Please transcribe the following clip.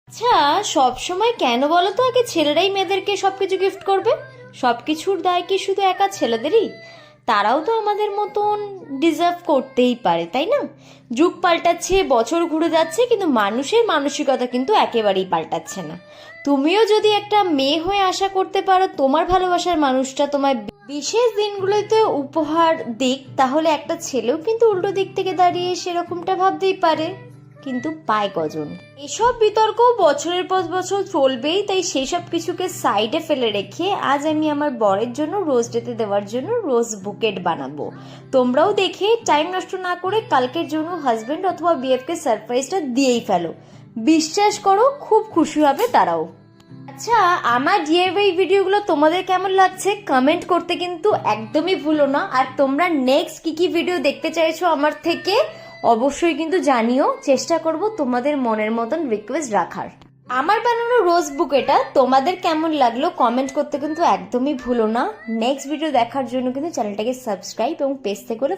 আচ্ছা, সব সময় কেন বলো তো আগে ছেলেরাই মেয়েদেরকে সবকিছু গিফট করবে? সবকিছুর দায় কি শুধু একা ছেলেদেরই? তারাও তো আমাদের মতন ডিজার্ভ করতেই পারে, তাই না? যুগ পাল্টাচ্ছে, বছর ঘুরে যাচ্ছে, কিন্তু মানুষের মানসিকতা কিন্তু একেবারেই পাল্টাচ্ছে না। তুমিও যদি একটা মেয়ে হয়ে আশা করতে পারো তোমার ভালোবাসার মানুষটা তোমায় বিশেষ দিনগুলোতে উপহার দিক, তাহলে একটা ছেলেও কিন্তু উল্টো দিক থেকে দাঁড়িয়ে সেরকমটা ভাবতেই পারে, কিন্তু পায় কজন? এসব বিতর্ক বছরের পর বছর চলবেই, তাই সেই সব কিছুকে সাইডে ফেলে রেখে আজ আমি আমার বরের জন্য রোজ ডেতে দেওয়ার জন্য রোজ বুকেট বানাবো। তোমরাও দেখে টাইম নষ্ট না করে কালকের জন্য হাজবেন্ড অথবা বিএফকে সারপ্রাইজটা দিয়েই ফেলো। বিশ্বাস করো, খুব খুশি হবে তারাও। আচ্ছা, আমার ডিআইওয়াই ভিডিওগুলো তোমাদের কেমন লাগছে কমেন্ট করতে কিন্তু একদমই ভুলো না। আর তোমরা নেক্সট কি কি ভিডিও দেখতে চাইছো আমার থেকে অবশ্যই কিন্তু জানিও। চেষ্টা করব তোমাদের মনের মতন রিকোয়েস্ট রাখার। আমার বানানো রোজ বুক এটা তোমাদের কেমন লাগলো কমেন্ট করতে কিন্তু একদমই ভুলো না। নেক্সট ভিডিও দেখার জন্য কিন্তু চ্যানেলটাকে সাবস্ক্রাইব এবং পেজ থেকে ফলো